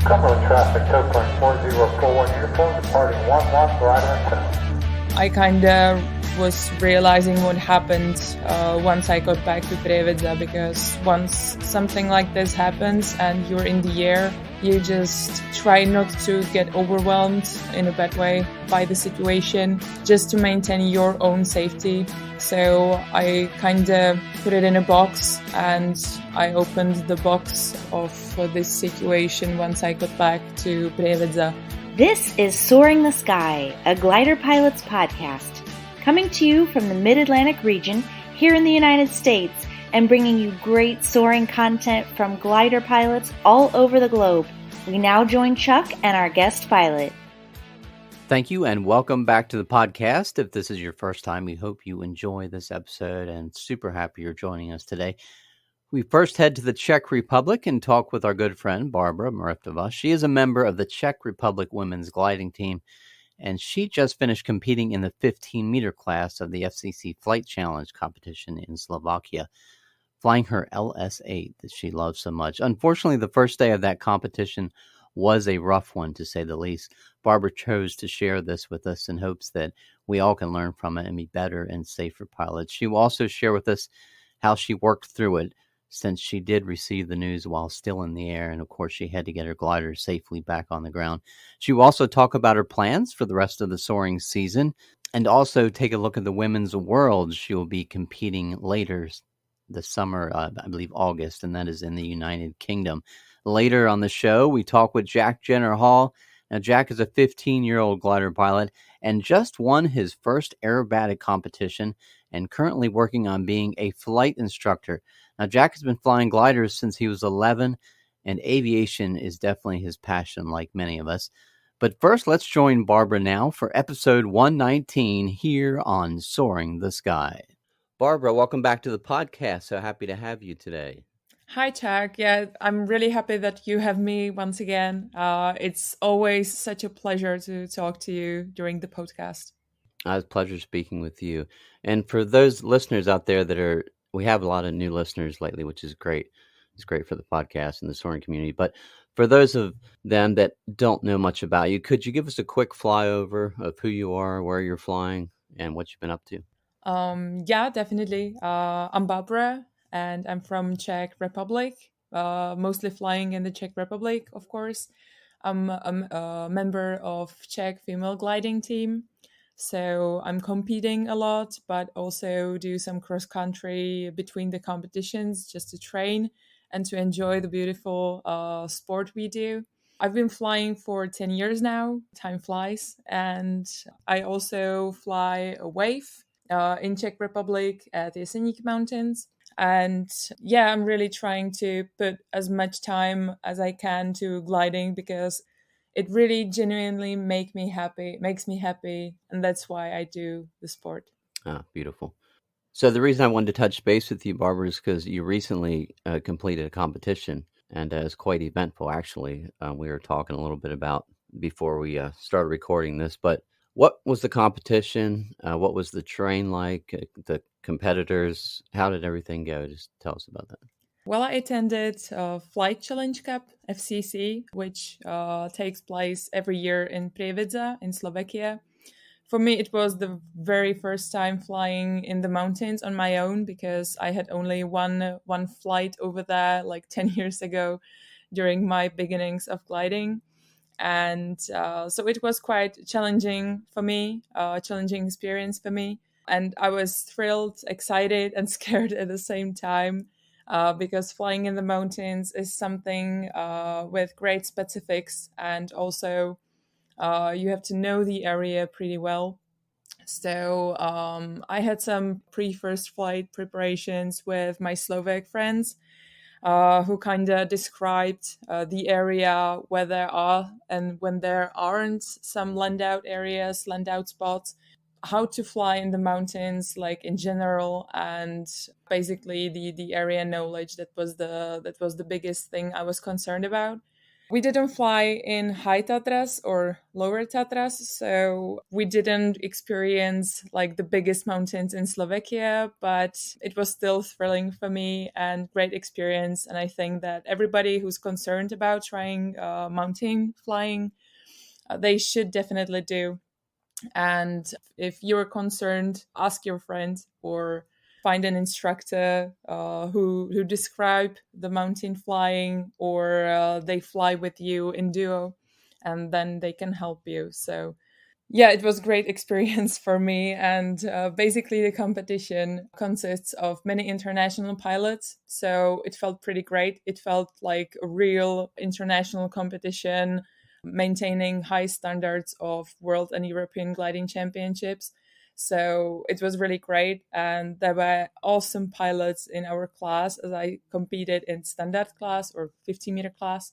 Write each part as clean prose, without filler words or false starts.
Cumberland traffic, tow 4041 uniform, departing 11, glider and I kind of was realizing what happened once I got back to Prievidza, because once something like this happens and you're in the air, you just try not to get overwhelmed in a bad way by the situation, just to maintain your own safety. So I kind of put it in a box, and I opened the box of this situation once I got back to Prievidza. This is Soaring the Sky, a glider pilot's podcast, coming to you from the Mid-Atlantic region here in the United States, and bringing you great soaring content from glider pilots all over the globe. We now join Chuck and our guest pilot. Thank you, and welcome back to the podcast. If this is your first time, we hope you enjoy this episode, and super happy you're joining us today. We first head to the Czech Republic and talk with our good friend, Barbara Mrtvová. She is a member of the Czech Republic women's gliding team, and she just finished competing in the 15-meter class of the FCC Flight Challenge competition in Slovakia, flying her LS-8 that she loves so much. Unfortunately, the first day of that competition was a rough one, to say the least. Barbara chose to share this with us in hopes that we all can learn from it and be better and safer pilots. She will also share with us how she worked through it, since she did receive the news while still in the air, and of course she had to get her glider safely back on the ground. She will also talk about her plans for the rest of the soaring season, and also take a look at the Women's Worlds. She will be competing later this summer, I believe August, and that is in the United Kingdom. Later on the show, we talk with Jack Jenner Hall. Now, Jack is a 15-year-old glider pilot and just won his first aerobatic competition, and currently working on being a flight instructor. Now, Jack has been flying gliders since he was 11, and aviation is definitely his passion, like many of us. But first, let's join Barbara now for episode 119 here on Soaring the Sky. Barbara, welcome back to the podcast. So happy to have you today. Hi, Chuck. Yeah, I'm really happy that you have me once again. It's always such a pleasure to talk to you during the podcast. It's a pleasure speaking with you. And for those listeners out there we have a lot of new listeners lately, which is great. It's great for the podcast and the soaring community. But for those of them that don't know much about you, could you give us a quick flyover of who you are, where you're flying, and what you've been up to? Yeah, definitely. I'm Barbara, and I'm from Czech Republic, mostly flying in the Czech Republic, of course. I'm a member of Czech female gliding team. So I'm competing a lot, but also do some cross country between the competitions just to train and to enjoy the beautiful sport we do. I've been flying for 10 years now. Time flies. And I also fly a wave in Czech Republic at the Jeseník Mountains. And yeah, I'm really trying to put as much time as I can to gliding, because it really genuinely makes me happy, and that's why I do the sport. Ah, beautiful. So the reason I wanted to touch base with you, Barbara, is because you recently completed a competition, and it's quite eventful, actually. We were talking a little bit about before we started recording this, but what was the competition? What was the terrain like? The competitors? How did everything go? Just tell us about that. Well, I attended Flight Challenge Cup, FCC, which takes place every year in Prievidza in Slovakia. For me, it was the very first time flying in the mountains on my own, because I had only one flight over there like 10 years ago during my beginnings of gliding. And so it was quite challenging for me, challenging experience for me. And I was thrilled, excited, and scared at the same time. Because flying in the mountains is something with great specifics, and also you have to know the area pretty well. So I had some pre-first flight preparations with my Slovak friends who kind of described the area where there are and when there aren't some land out spots, how to fly in the mountains, like in general, and basically the area knowledge. That was the biggest thing I was concerned about. We didn't fly in high Tatras or lower Tatras, so we didn't experience like the biggest mountains in Slovakia, but it was still thrilling for me and great experience. And I think that everybody who's concerned about trying mountain flying, they should definitely do. And if you're concerned, ask your friend or find an instructor who describe the mountain flying, or they fly with you in duo, and then they can help you. So yeah, it was great experience for me. And basically the competition consists of many international pilots, so it felt pretty great. It felt like a real international competition, maintaining high standards of world and European gliding championships. So it was really great, and there were awesome pilots in our class as I competed in standard class or 50-meter class.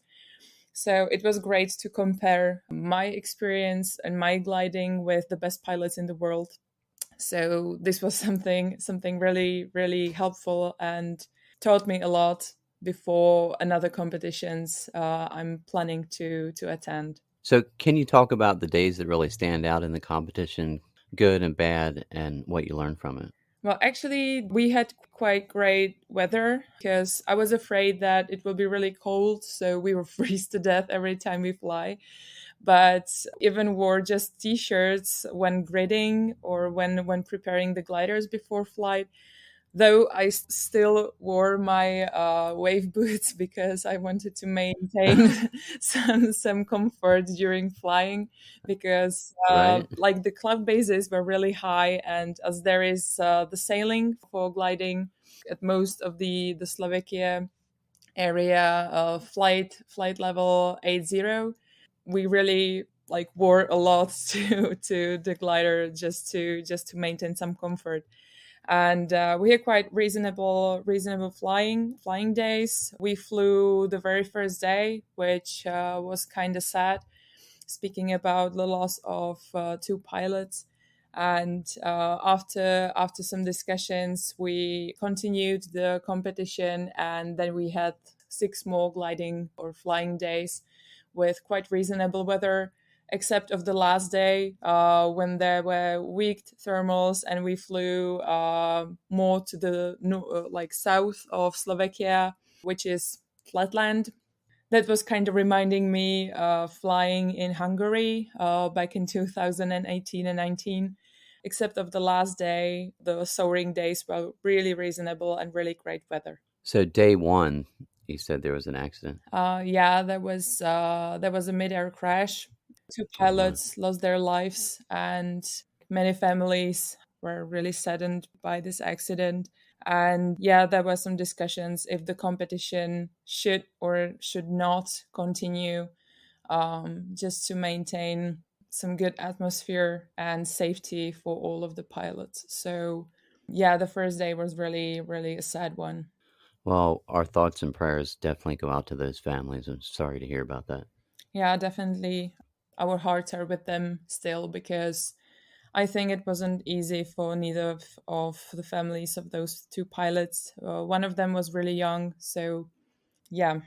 So it was great to compare my experience and my gliding with the best pilots in the world. So this was something really really helpful and taught me a lot before another competitions I'm planning to attend. So, can you talk about the days that really stand out in the competition, good and bad, and what you learned from it? Well, actually, we had quite great weather because I was afraid that it will be really cold, so we will freeze to death every time we fly. But even wore just t-shirts when gridding or when preparing the gliders before flight, though I still wore my wave boots because I wanted to maintain some comfort during flying, because Right. like the cloud bases were really high, and as there is the sailing for gliding at most of the Slovakia area, flight level 80, we really like wore a lot to the glider just to maintain some comfort. And we had quite reasonable flying days. We flew the very first day, which was kind of sad, speaking about the loss of two pilots. And after some discussions, we continued the competition, and then we had 6 more gliding or flying days with quite reasonable weather, except of the last day when there were weak thermals, and we flew more to the like south of Slovakia, which is flatland. That was kind of reminding me of flying in Hungary back in 2018 and 19. Except of the last day, the soaring days were really reasonable and really great weather. So, day one, you said there was an accident. Yeah, there was a mid-air crash. Two Oh, my. pilots lost their lives, and many families were really saddened by this accident. And yeah, there were some discussions if the competition should or should not continue, just to maintain some good atmosphere and safety for all of the pilots. So yeah, the first day was really, really a sad one. Well, our thoughts and prayers definitely go out to those families. I'm sorry to hear about that. Yeah, definitely. Our hearts are with them still, because I think it wasn't easy for neither of the families of those two pilots. One of them was really young, so yeah,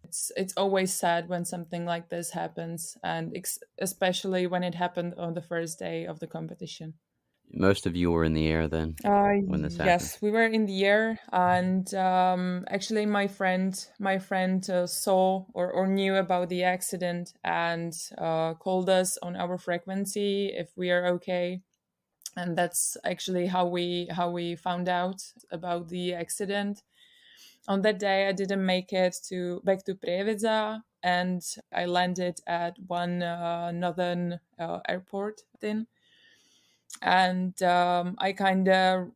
it's always sad when something like this happens, and especially when it happened on the first day of the competition. Most of you were in the air then when this happened. Yes, we were in the air, and actually, my friend saw or knew about the accident, and called us on our frequency if we are okay. And that's actually how we found out about the accident. On that day, I didn't make it to back to Prievidza, and I landed at one northern airport then. And I kind of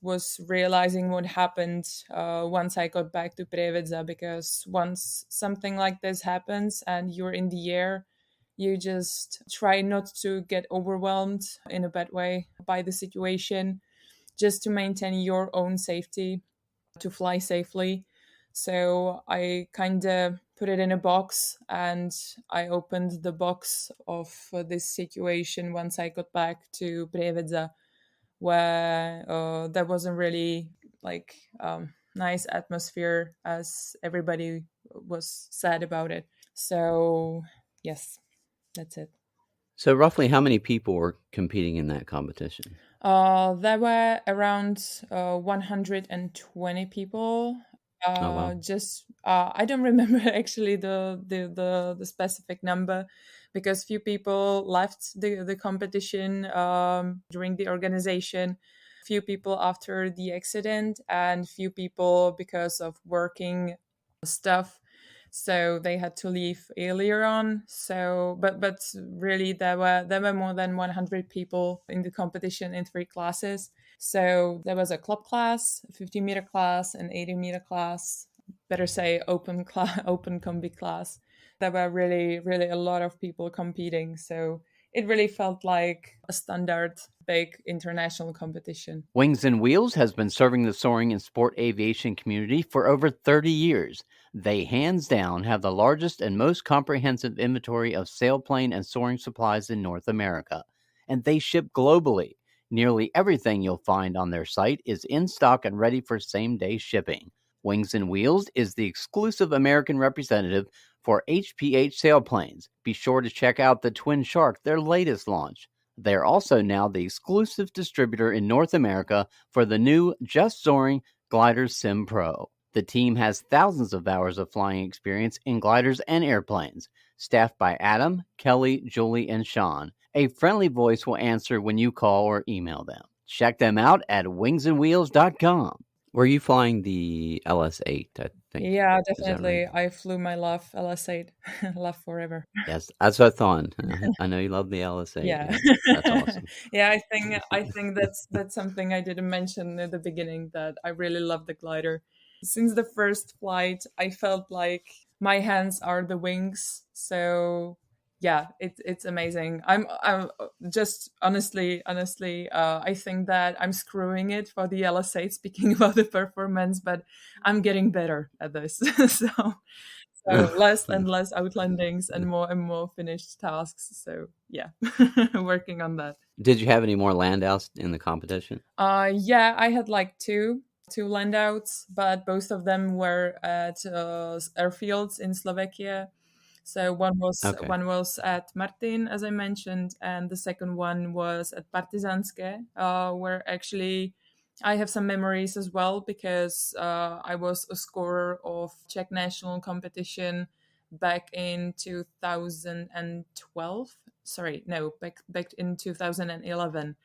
was realizing what happened once I got back to Prievidza, because once something like this happens and you're in the air, you just try not to get overwhelmed in a bad way by the situation, just to maintain your own safety, to fly safely. So I kind of put it in a box, and I opened the box of this situation once I got back to Prievidza, where there wasn't really like nice atmosphere, as everybody was sad about it. So yes, that's it. So, roughly how many people were competing in that competition? There were around 120 people. Oh, wow. Just I don't remember actually the specific number, because few people left the competition during the organization, few people after the accident, and few people because of working stuff, so they had to leave earlier on. So but really there were more than 100 people in the competition in 3 classes. So there was a club class, a 50-meter class, an 80-meter class, better say open class, open combi class. There were really a lot of people competing, so it really felt like a standard big international competition. Wings and Wheels has been serving the soaring and sport aviation community for over 30 years. They hands down have the largest and most comprehensive inventory of sailplane and soaring supplies in North America, and they ship globally. Nearly everything you'll find on their site is in stock and ready for same-day shipping. Wings and Wheels is the exclusive American representative for HPH sailplanes. Be sure to check out the Twin Shark, their latest launch. They're also now the exclusive distributor in North America for the new Just Soaring Glider Sim Pro. The team has thousands of hours of flying experience in gliders and airplanes. Staffed by Adam, Kelly, Julie, and Sean. A friendly voice will answer when you call or email them. Check them out at wingsandwheels.com. Were you flying the LS8, I think? Yeah, Is that definitely. right? I flew my love LS8, love forever. Yes, that's what I thought. I know you love the LS8. Yeah. Yeah, that's awesome. Yeah, I think that's something I didn't mention at the beginning, that I really love the glider. Since the first flight, I felt like my hands are the wings. So yeah, it's amazing. I'm just honestly, I think that I'm screwing it for the LS8, speaking about the performance, but I'm getting better at this. So less and less outlandings and more finished tasks. So yeah, working on that. Did you have any more landouts in the competition? Yeah, I had like two landouts, but both of them were at airfields in Slovakia. So Okay. one was at Martin, as I mentioned, and the second one was at Partizanske, where actually I have some memories as well, because I was a scorer of Czech national competition back in 2012. Sorry, no, back in 2011.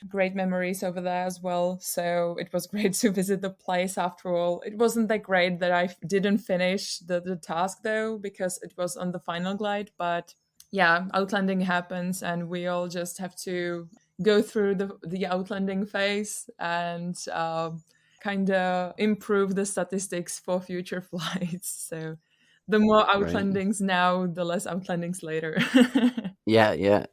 Great memories over there as well. So it was great to visit the place after all. It wasn't that great that I didn't finish the task though, because it was on the final glide. But yeah, outlanding happens, and we all just have to go through the outlanding phase and kind of improve the statistics for future flights. So the more Right. outlandings now, the less outlandings later. Yeah, yeah.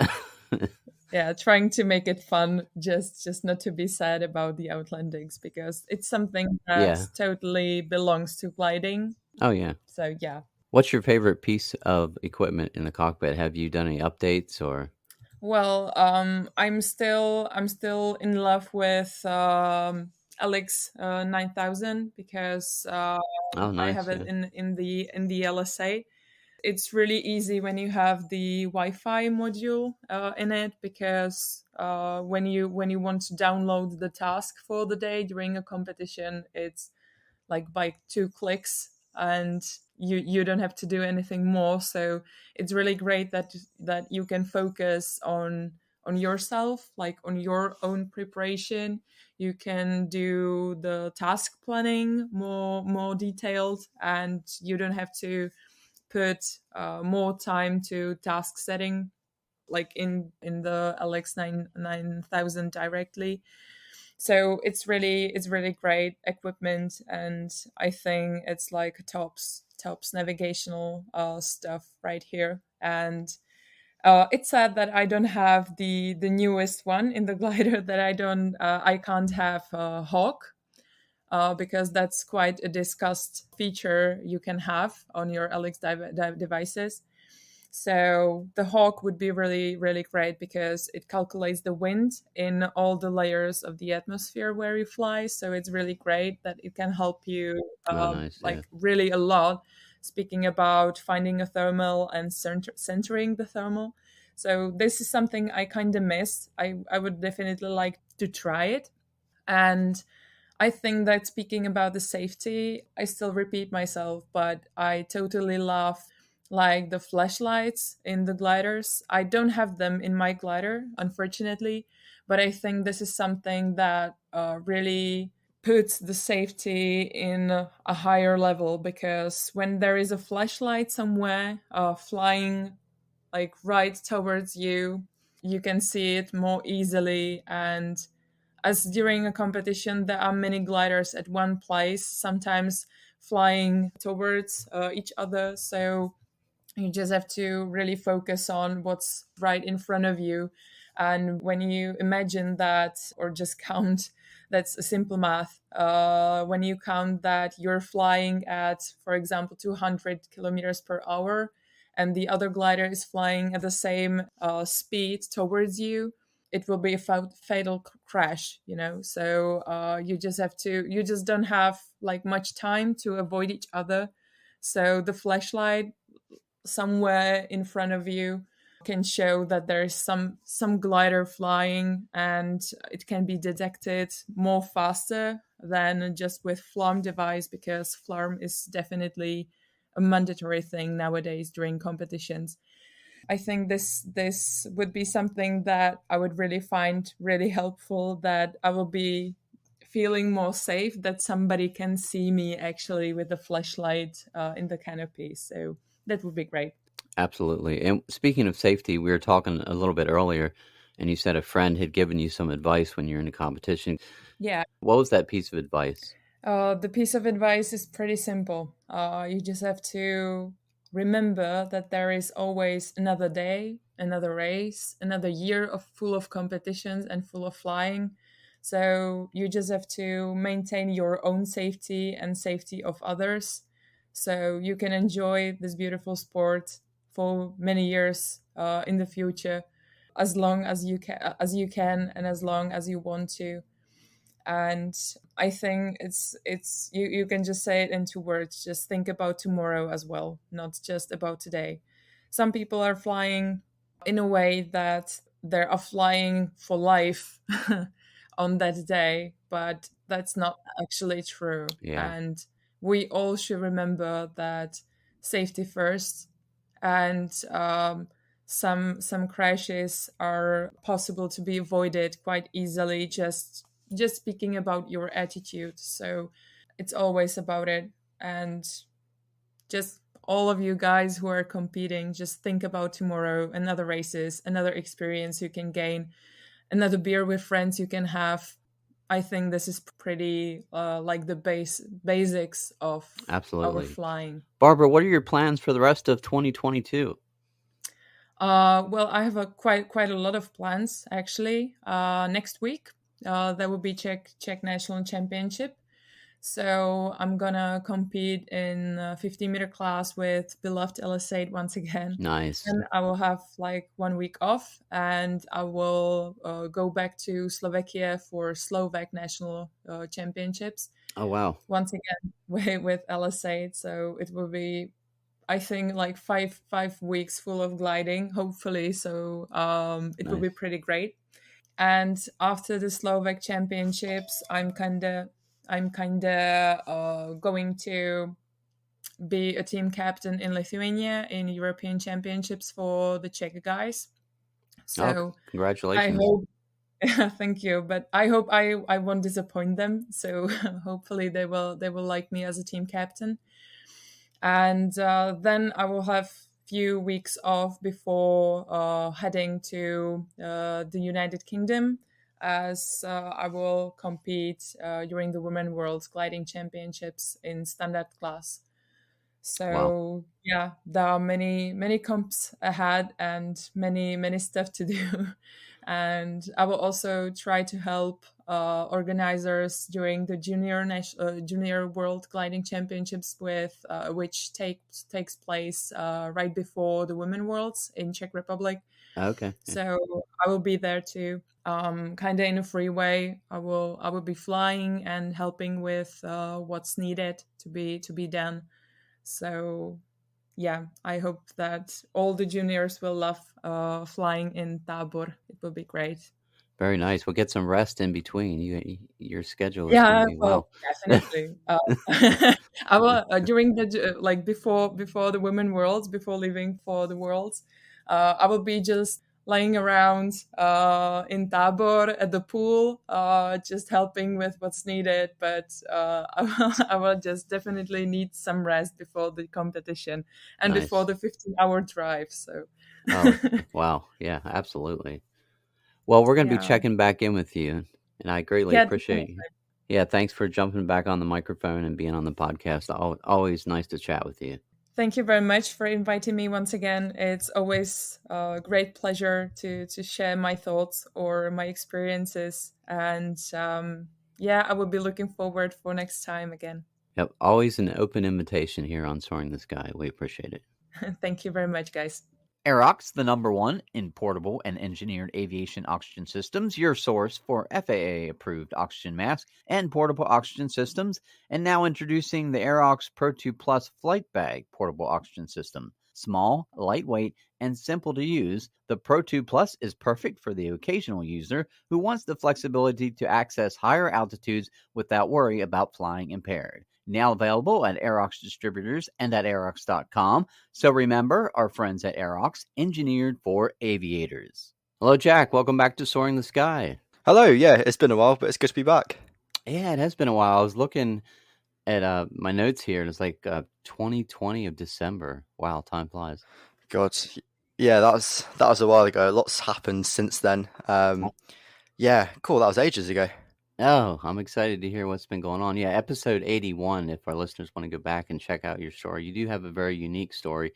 Yeah, trying to make it fun, just not to be sad about the outlandings, because it's something that Yeah. totally belongs to gliding. Oh, yeah. So yeah. What's your favorite piece of equipment in the cockpit? Have you done any updates or? Well, I'm still in love with Alex 9000, because Oh, I have nice. it Yeah. in the LSA. It's really easy when you have the Wi-Fi module in it, because when you want to download the task for the day during a competition, it's like by 2 clicks, and you don't have to do anything more. So it's really great that you can focus on yourself, like on your own preparation. You can do the task planning more detailed, and you don't have to put more time to task setting, like in the LX 9000 directly. So it's really great equipment, and I think it's like tops navigational stuff right here. And it's sad that I don't have the newest one in the glider, that I can't have Hawk, because that's quite a discussed feature you can have on your LX devices. So the Hawk would be really great, because it calculates the wind in all the layers of the atmosphere where you fly. So it's really great that it can help you Oh, nice. Yeah. like really a lot. speaking about finding a thermal and centering the thermal. So this is something I kind of miss. I would definitely like to try it. And I think that speaking about the safety, I still repeat myself, but I totally love like the flashlights in the gliders. I don't have them in my glider, unfortunately, but I think this is something that really puts the safety in a higher level, because when there is a flashlight somewhere flying like right towards you, you can see it more easily. And as during a competition, there are many gliders at one place, sometimes flying towards each other. So you just have to really focus on what's right in front of you. And when you imagine that, or just count, that's a simple math. When you count that you're flying at, for example, 200 kilometers per hour, and the other glider is flying at the same speed towards you, it will be a fatal crash, you know. So you just don't have like much time to avoid each other. So the flashlight somewhere in front of you can show that there is some glider flying, and it can be detected more faster than just with FLARM device, because FLARM is definitely a mandatory thing nowadays during competitions. I think this would be something that I would really find really helpful, that I will be feeling more safe, that somebody can see me actually with the flashlight in the canopy. So that would be great. Absolutely. And speaking of safety, we were talking a little bit earlier, and you said a friend had given you some advice when you're in a competition. Yeah. What was that piece of advice? The piece of advice is pretty simple. You just have to remember that there is always another day, another race, another year of full of competitions and full of flying. So you just have to maintain your own safety and safety of others, so you can enjoy this beautiful sport for many years in the future, as long as you can, and as long as you want to. And I think it's you can just say it in 2 words: just think about tomorrow as well, not just about today. Some people are flying in a way that they are flying for life on that day, but that's not actually true. Yeah. And we all should remember that safety first. And some crashes are possible to be avoided quite easily, just speaking about your attitude. So it's always about it. And just all of you guys who are competing, just think about tomorrow, another races, another experience you can gain, another beer with friends you can have. I think this is pretty like the basics of our Absolutely. flying. Barbara, what are your plans for the rest of 2022? Well, I have quite a lot of plans actually. Next week, there will be Czech National Championship. So I'm gonna compete in 50-meter class with beloved LS8 once again. Nice. And I will have like 1 week off, and I will go back to Slovakia for Slovak National Championships Oh, wow. once again with LS8. So it will be, I think, like five weeks full of gliding, hopefully. So it will be Nice. pretty great. And after the Slovak Championships, I'm kinda going to be a team captain in Lithuania in European Championships for the Czech guys. So Oh, I congratulations. hope, thank you, but I hope I won't disappoint them. So hopefully they will like me as a team captain. And then I will have few weeks off before heading to the United Kingdom, as I will compete during the Women World Gliding Championships in standard class. So yeah, there are many comps ahead and many stuff to do. And I will also try to help organizers during the junior World Gliding Championships, with which takes place right before the Women Worlds in Czech Republic. Okay. Yeah. So I will be there too, kind of in a free way. I will be flying and helping with what's needed to be done. So yeah, I hope that all the juniors will love flying in Tabor. It will be great. Very nice. We'll get some rest in between. Your schedule is going to Yeah, be well, wow. definitely. I will during the like before the Women Worlds, before leaving for the Worlds, I will be just laying around in Tabor at the pool, just helping with what's needed. But I will just definitely need some rest before the competition and before Nice. the 15-hour drive. So Oh, wow. Yeah, absolutely. Well, we're going to be yeah, checking back in with you, and I greatly yeah, appreciate definitely. you. Yeah, thanks for jumping back on the microphone and being on the podcast. Always nice to chat with you. Thank you very much for inviting me once again. It's always a great pleasure to share my thoughts or my experiences. And yeah, I will be looking forward for next time again. Yep, always an open invitation here on Soaring the Sky. We appreciate it. Thank you very much, guys. Aerocs, the #1 in portable and engineered aviation oxygen systems, your source for FAA-approved oxygen mask and portable oxygen systems, and now introducing the Aerocs Pro 2 Plus Flight Bag portable oxygen system. Small, lightweight, and simple to use, the Pro 2 Plus is perfect for the occasional user who wants the flexibility to access higher altitudes without worry about flying impaired. Now available at Aerocs distributors and at Aerocs.com. So remember, our friends at Aerocs, engineered for aviators. Hello, Jack. Welcome back to Soaring the Sky. Hello, yeah, it's been a while, but it's good to be back. Yeah, it has been a while. I was looking at my notes here, and it's like 2020 of December. Wow, time flies. God, yeah, that was a while ago. Lots happened since then. Yeah, cool. That was ages ago. Oh, I'm excited to hear what's been going on. Yeah, episode 81, if our listeners want to go back and check out your story. You do have a very unique story,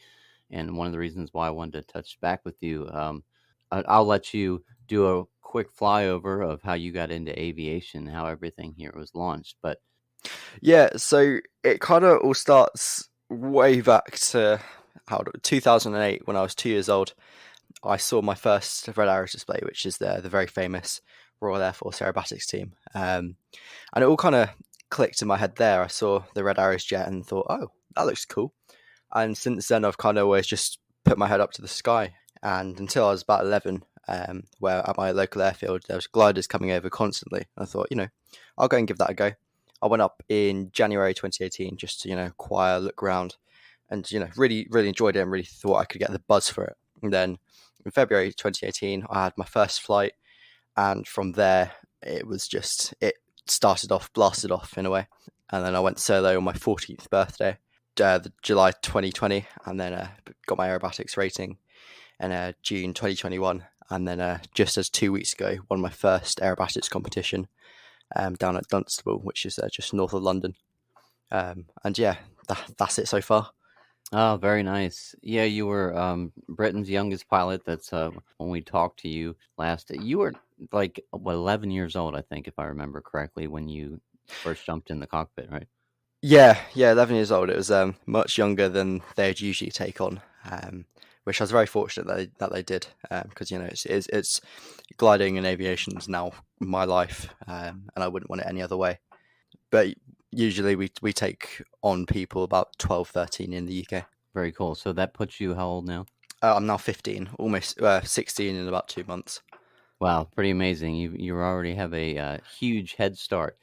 and one of the reasons why I wanted to touch back with you, I'll let you do a quick flyover of how you got into aviation, how everything here was launched. But Yeah, so it kind of all starts way back to 2008 when I was 2 years old. I saw my first Red Arrows display, which is the very famous Royal Air Force Aerobatics team. And it all kind of clicked in my head there. I saw the Red Arrows jet and thought, oh, that looks cool. And since then, I've kind of always just put my head up to the sky. And until I was about 11, where at my local airfield, there was gliders coming over constantly. I thought, I'll go and give that a go. I went up in January 2018 just to, acquire, look around, and, really, really enjoyed it and really thought I could get the buzz for it. And then in February 2018, I had my first flight. And from there, it started off, blasted off in a way. And then I went solo on my 14th birthday, July 2020, and then got my aerobatics rating in June 2021. And then just as 2 weeks ago, won my first aerobatics competition down at Dunstable, which is just north of London. And yeah, that's it so far. oh, very nice. Yeah, you were Britain's youngest pilot. That's when we talked to you last. You were like 11 years old, I think, if I remember correctly, when you first jumped in the cockpit, right? Yeah, 11 years old. It was much younger than they'd usually take on, which I was very fortunate that they did, because it's gliding and aviation is now my life, and I wouldn't want it any other way. But usually we take on people about 12, 13 in the UK. Very cool. So that puts you how old now? I'm now 15, almost 16 in about 2 months. Wow, pretty amazing. You already have a huge head start.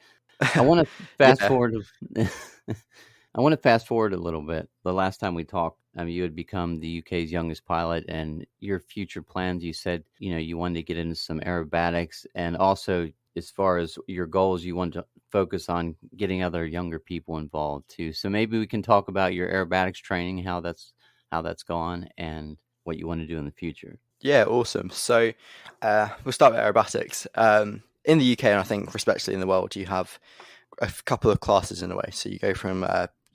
I want to fast Yeah. forward. I want to fast forward a little bit. The last time we talked, you had become the UK's youngest pilot, and your future plans. You said you wanted to get into some aerobatics, and also as far as your goals, you want to focus on getting other younger people involved too. So maybe we can talk about your aerobatics training, how that's gone, and what you want to do in the future. Yeah, awesome. So we'll start with aerobatics. In the UK, and I think respectively in the world, you have a couple of classes in a way. So you go from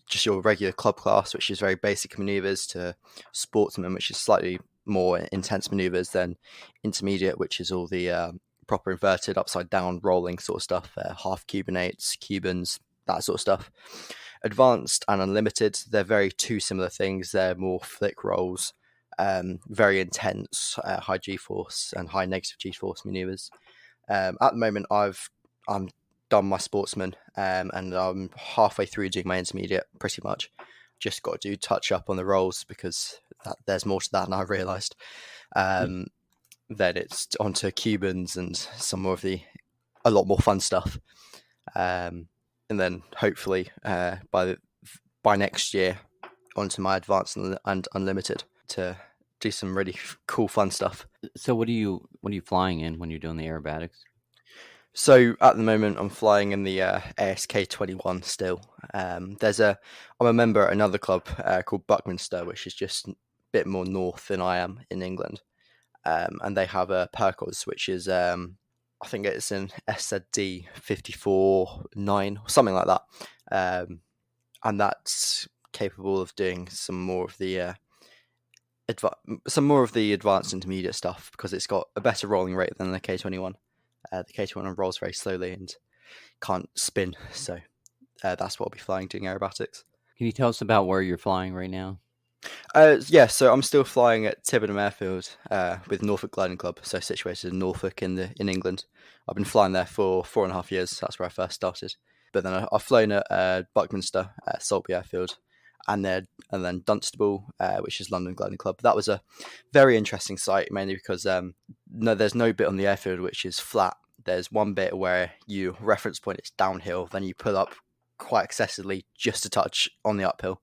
just your regular club class, which is very basic maneuvers, to sportsman, which is slightly more intense maneuvers, then intermediate, which is all the proper inverted, upside down, rolling sort of stuff, half Cubanates, Cubans, that sort of stuff. Advanced and unlimited, they're very two similar things. They're more flick rolls, very intense, high G-force and high negative G-force maneuvers. At the moment, I'm done my sportsman, and I'm halfway through doing my intermediate, pretty much. just got to do touch up on the rolls because there's more to that than I realised. Then it's onto Cubans and some more of a lot more fun stuff. And then hopefully by next year onto my advanced and unlimited to do some really cool fun stuff. So what are you flying in when you're doing the aerobatics? So at the moment I'm flying in the ASK 21 still. I'm a member at another club called Buckminster, which is just a bit more north than I am in England. And they have a Percos, which is I think it's an SZD 54-9 or something like that. And that's capable of doing some more of the advanced intermediate stuff because it's got a better rolling rate than the K21. The K21 rolls very slowly and can't spin, so that's what I'll be flying doing aerobatics. Can you tell us about where you're flying right now? So I'm still flying at Tiverton Airfield with Norfolk Gliding Club, so situated in Norfolk in England. I've been flying there for 4.5 years. That's where I first started. But then I've flown at Buckminster, Saltby Airfield, and then Dunstable, which is London Gliding Club. That was a very interesting site, mainly because there's no bit on the airfield which is flat. There's one bit where your reference point is downhill, then you pull up quite excessively just a touch on the uphill.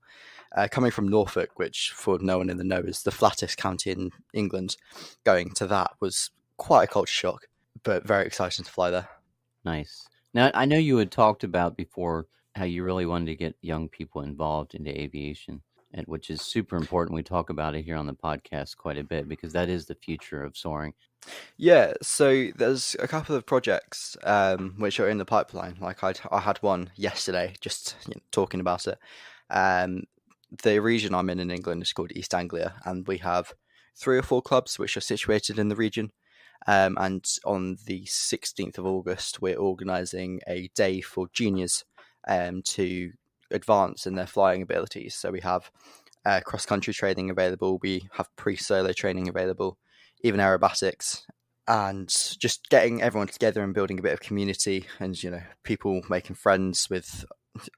Coming from Norfolk, which for no one in the know is the flattest county in England, going to that was quite a culture shock, but very exciting to fly there. Nice. Now, I know you had talked about before how you really wanted to get young people involved into aviation, which is super important. We talk about it here on the podcast quite a bit because that is the future of soaring. Yeah, so there's a couple of projects which are in the pipeline. Like I had one yesterday, just talking about it. The region I'm in England is called East Anglia, and we have 3 or 4 clubs which are situated in the region. And on the 16th of August, we're organising a day for juniors to advance in their flying abilities. So we have cross-country training available, we have pre-solo training available, even aerobatics, and just getting everyone together and building a bit of community and, people making friends with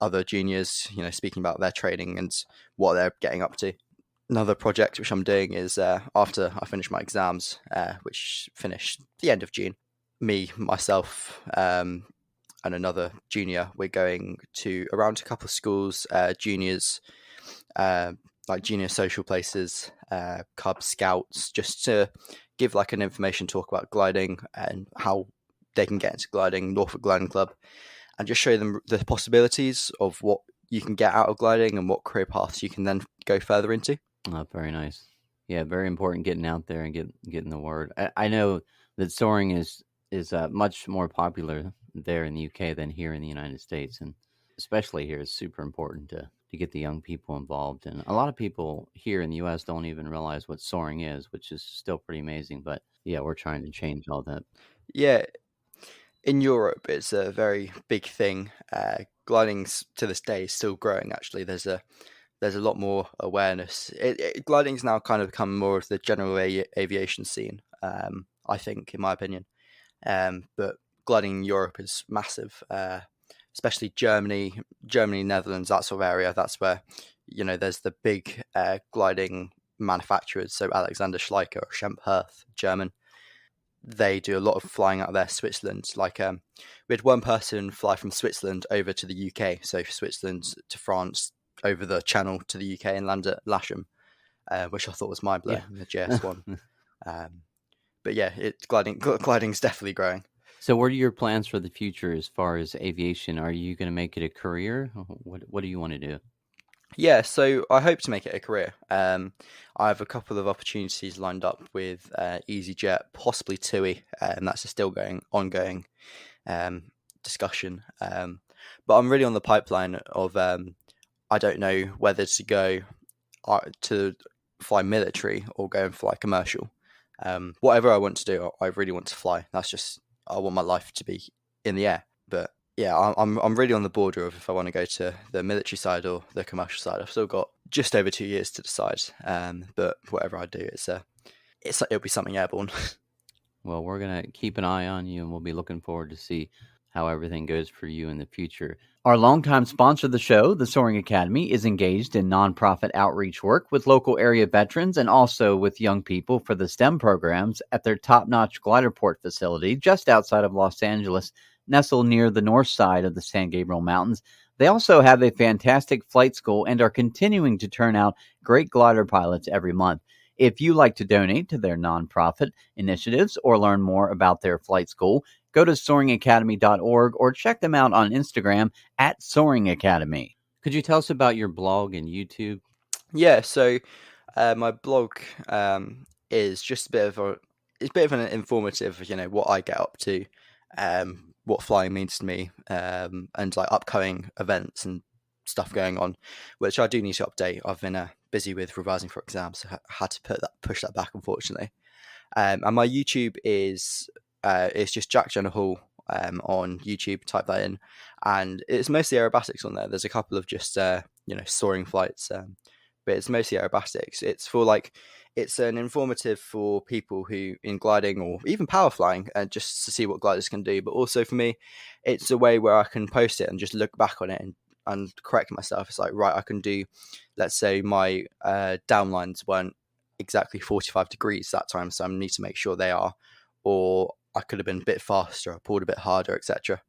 other juniors, speaking about their training and what they're getting up to. Another project which I'm doing is after I finish my exams, which finish the end of June, myself, and another junior, we're going around to a couple of schools, juniors, like junior social places, Cub Scouts, just to give like an information talk about gliding and how they can get into gliding, Norfolk Gliding Club, and just show them the possibilities of what you can get out of gliding and what career paths you can then go further into. Oh, very nice. Yeah, very important getting out there and getting the word. I know that soaring is much more popular there in the UK than here in the United States, and especially here, it's super important to get the young people involved. And a lot of people here in the US don't even realize what soaring is, which is still pretty amazing. But yeah, we're trying to change all that. Yeah, in Europe, it's a very big thing. Gliding to this day is still growing. Actually, there's a lot more awareness. Gliding's now kind of become more of the general aviation scene, I think, in my opinion. But gliding in Europe is massive, especially Germany, Netherlands, that sort of area. That's where, there's the big gliding manufacturers. So Alexander Schleicher or Schempp-Hirth, German. They do a lot of flying out there. Switzerland, like we had one person fly from Switzerland over to the UK, so Switzerland to France, over the channel to the UK and land at Lasham, which I thought was mind-blowing, the JS1. But yeah, gliding's definitely growing. So what are your plans for the future as far as aviation? Are you going to make it a career? What do you want to do? Yeah, so I hope to make it a career. I have a couple of opportunities lined up with EasyJet, possibly TUI, and that's a still ongoing discussion. But I'm really on the pipeline of I don't know whether to go to fly military or go and fly commercial. Whatever I want to do, I really want to fly. I want my life to be in the air. But yeah, I'm really on the border of if I want to go to the military side or the commercial side. I've still got just over 2 years to decide. But whatever I do, it'll be something airborne. Well, we're gonna keep an eye on you, and we'll be looking forward to see how everything goes for you in the future. Our longtime sponsor of the show, the Soaring Academy, is engaged in nonprofit outreach work with local area veterans and also with young people for the STEM programs at their top-notch glider port facility just outside of Los Angeles, nestled near the north side of the San Gabriel Mountains. They also have a fantastic flight school and are continuing to turn out great glider pilots every month. If you like to donate to their nonprofit initiatives or learn more about their flight school, go to soaringacademy.org or check them out on Instagram at Soaring Academy. Could you tell us about your blog and YouTube? Yeah, so my blog is just it's a bit of an informative, what I get up to, what flying means to me, and like upcoming events and stuff going on, which I do need to update. I've been busy with revising for exams, so I had to push that back, unfortunately. And my YouTube is it's just Jack Jenner Hall on YouTube. Type that in, and it's mostly aerobatics on there. There's a couple of just soaring flights, but it's mostly aerobatics. It's an informative for people who in gliding or even power flying, and just to see what gliders can do. But also for me, it's a way where I can post it and just look back on it and correct myself. It's like, right, I can do, let's say my downlines weren't exactly 45 degrees that time, so I need to make sure they are, or I could have been a bit faster, I pulled a bit harder, etc.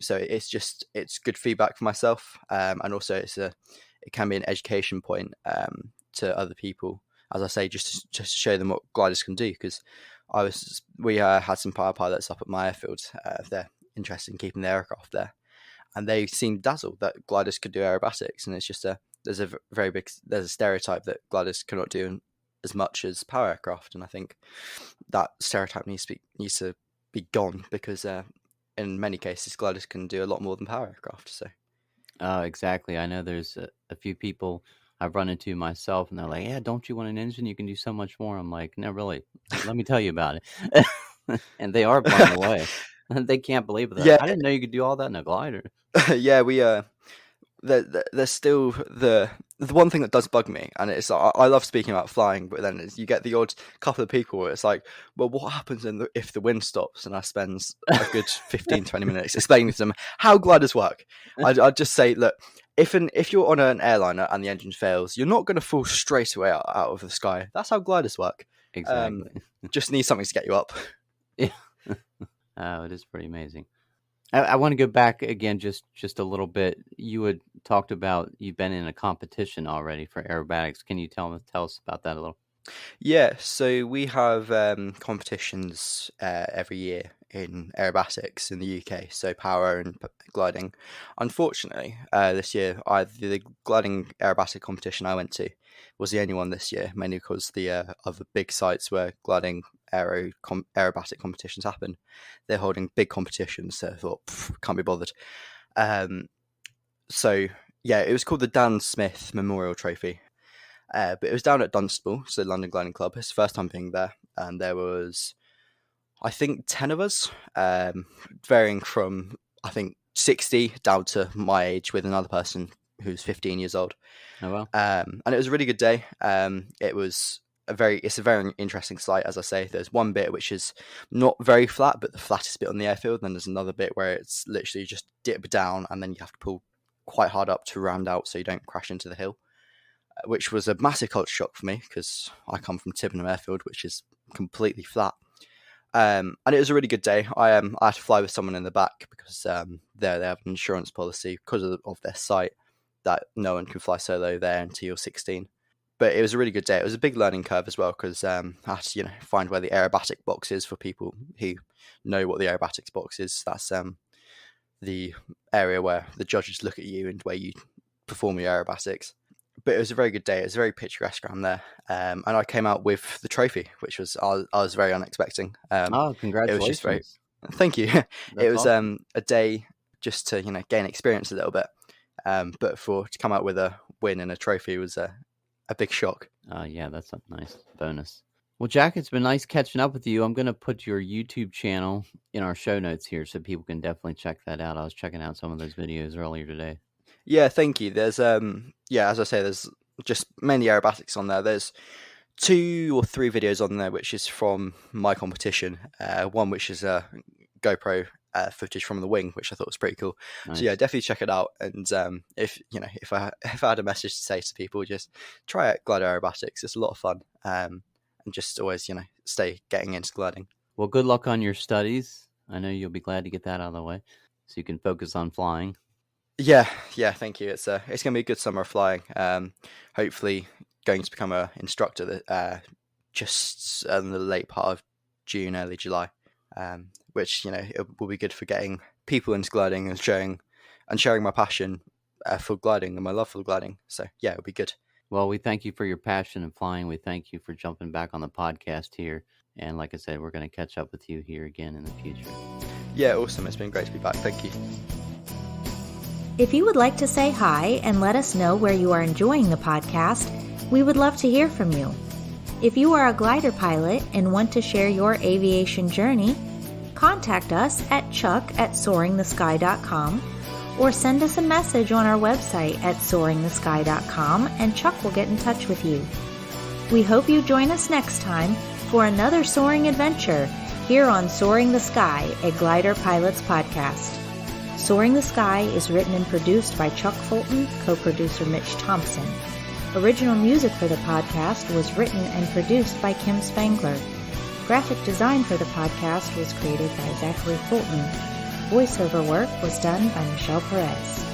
So it's good feedback for myself, and also it can be an education point to other people, as I say, just to show them what gliders can do. Because we had some power pilots up at my airfield. They're interested in keeping the aircraft there, and they seemed dazzled that gliders could do aerobatics. And it's just there's a stereotype that gliders cannot do as much as power aircraft, and I think that stereotype needs to be gone, because in many cases gliders can do a lot more than power aircraft. So Exactly. I know there's a few people I've run into myself, and they're like, yeah, don't you want an engine? You can do so much more. I'm like, no, really. Let me tell you about it. And they are blown away. They can't believe it. Yeah. I didn't know you could do all that in a glider. Yeah, we there's still the one thing that does bug me, and it's I love speaking about flying, but then you get the odd couple of people where it's like, well, what happens if the wind stops? And I spend a good 15-20 minutes explaining to them how gliders work. I'd just say, look, if you're on an airliner and the engine fails, you're not going to fall straight away out of the sky. That's how gliders work. Exactly. Just need something to get you up. Yeah. Oh, it is pretty amazing. I want to go back again just a little bit. You had talked about you've been in a competition already for aerobatics. Can you tell us about that a little? Yeah, so we have competitions every year in aerobatics in the UK, so power and gliding. Unfortunately, this year, the gliding aerobatic competition I went to was the only one this year, mainly because the other big sites where gliding aerobatic competitions happen, they're holding big competitions, so I thought, can't be bothered. So, yeah, it was called the Dan Smith Memorial Trophy. But it was down at Dunstable, so London Gliding Club. It's the first time being there, and there was, I think, 10 of us, varying from, I think, 60 down to my age with another person who's 15 years old. Oh, wow. And it was a really good day. It's a very interesting site, as I say. There's one bit which is not very flat, but the flattest bit on the airfield. Then there's another bit where it's literally just dip down, and then you have to pull quite hard up to round out so you don't crash into the hill, which was a massive culture shock for me because I come from Tippenham Airfield, which is completely flat. And it was a really good day. I had to fly with someone in the back because they have an insurance policy because of their site that no one can fly solo there until you're 16. But it was a really good day. It was a big learning curve as well because I had to find where the aerobatic box is for people who know what the aerobatics box is. That's the area where the judges look at you and where you perform your aerobatics. But it was a very good day. It was very picturesque around there, and I came out with the trophy, which was I was very unexpecting. Oh, congratulations! It was just thank you. It was awesome. A day just to gain experience a little bit, but to come out with a win and a trophy was a big shock. Yeah, that's a nice bonus. Well, Jack, it's been nice catching up with you. I'm going to put your YouTube channel in our show notes here so people can definitely check that out. I was checking out some of those videos earlier today. Yeah, thank you. There's as I say, there's just mainly aerobatics on there. There's 2 or 3 videos on there which is from my competition. One which is a GoPro footage from the wing, which I thought was pretty cool. Nice. So yeah, definitely check it out. And if I had a message to say to people, just try out glider aerobatics. It's a lot of fun, and just always stay getting into gliding. Well, good luck on your studies. I know you'll be glad to get that out of the way, so you can focus on flying. Yeah, thank you. It's going to be a good summer of flying. Hopefully, going to become an instructor just in the late part of June, early July, which it will be good for getting people into gliding and sharing my passion for gliding and my love for gliding. So yeah, it'll be good. Well, we thank you for your passion in flying. We thank you for jumping back on the podcast here. And like I said, we're going to catch up with you here again in the future. Yeah, awesome. It's been great to be back. Thank you. If you would like to say hi and let us know where you are enjoying the podcast, we would love to hear from you. If you are a glider pilot and want to share your aviation journey, contact us at chuck@soaringthesky.com or send us a message on our website at soaringthesky.com and Chuck will get in touch with you. We hope you join us next time for another soaring adventure here on Soaring the Sky, a Glider Pilots podcast. Soaring the Sky is written and produced by Chuck Fulton, co-producer Mitch Thompson. Original music for the podcast was written and produced by Kim Spangler. Graphic design for the podcast was created by Zachary Fulton. Voiceover work was done by Michelle Perez.